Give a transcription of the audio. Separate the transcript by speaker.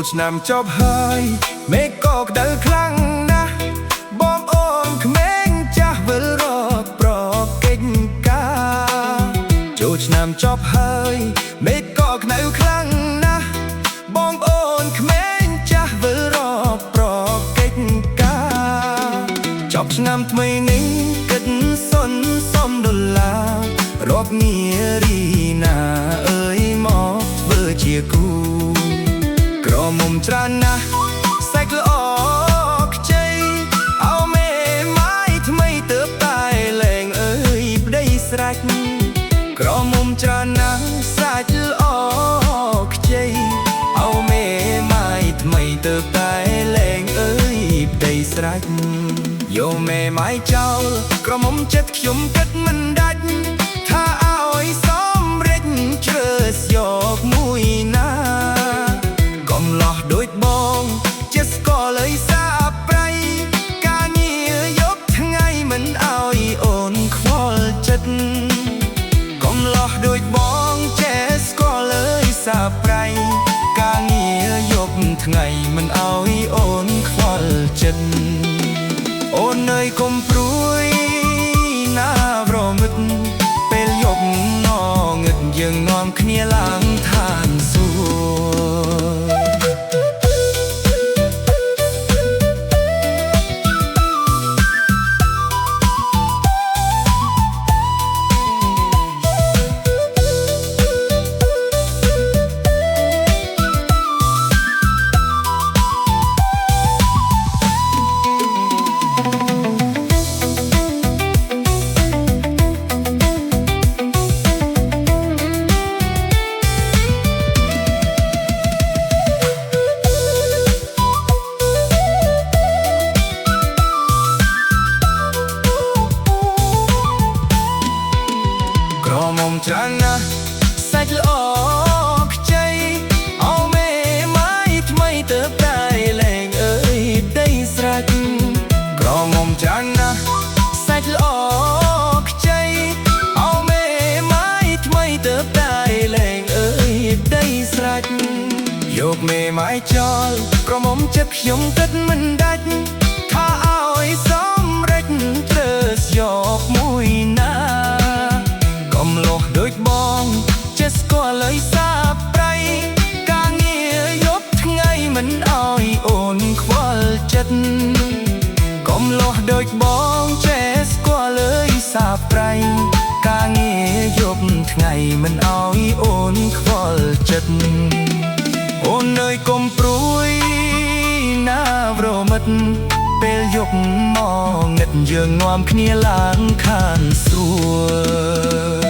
Speaker 1: ចូលឆ្នាំចប់ហើយមេឃក៏ក្តៅខ្លាំងណាស់បងប្អូនក្មេងចាស់វិលរកប្រកិច្ចការចូលឆ្នាំចប់ហើយមេឃក៏ក្តៅខ្លាំងណាស់បងប្អូនក្មេងចាស់វិលរកប្រកិច្ចការចប់ឆ្នាំថ្មីនេះគិតសុនសំដុល្លាររាប់ងាររីណាអើយមកធ្វើជាគូក្រមុំច្រើនណាស់សាច់ល្អខ្ចីអោមេម៉ាយថ្មីទើបតែលែងអើយប្តីស្រេចក្រមុំច្រើនណាស់សាច់ល្អខ្ចីអោមេម៉ាយថ្មីទើបតែលែងអើយប្តីស្រេចយកមេម៉ាយចោលក្រមុំចិត្តខ្ញុំគិតមិនដាច់ថាឲ្យសំរិចជ្រើសយកមួយណាកំឡោះដូចបងជាស្គាល់ឲ្យសាប្រៃការងារយកថ្ងៃមិនឲ្យអូនខ្វល់ចិត្តកំឡោះដូចបងជាស្គាល់ឲ្យសាប្រៃការងារយកថ្ងៃមិនឲ្យអូនខ្វល់ចិត្តអូននៅកុំព្រួយណាប្រមិតពេលយប់នងឹតយើងនាំគ្នាឡើងឋានសួគ៌ក្រមុំច្រើនណាស់សាច់ល្អខ្ចីអោមេម៉ាយថ្មីទើបតែលែងអើយប្តីស្រេចក្រមុំច្រើនណាស់សាច់ល្អខ្ចីអោមេម៉ាយថ្មីទើបតែលែងអើយប្តីស្រេចយកមេម៉ាយចោលក្រមុំចិត្តខ្ញុំគិតមិនដាច់ថាឲ្យសម្រេចត្រូវយកមួយណាកំឡោះដូចបងចេះស្គាល់ឲ្យសាប្រៃការងារយកថ្ងៃមិនឲ្យអូនខ្វល់ចិត្តកំឡោះដូចបងចេះស្គាល់ឲ្យសាប្រៃការងារយកថ្ងៃមិនឲ្យអូនខ្វល់ចិត្តអូននៅកុំព្រួយណាប្រមិតពេលយប់មកងឹតយើងនាំគ្នាឡើងឋានសួគ៌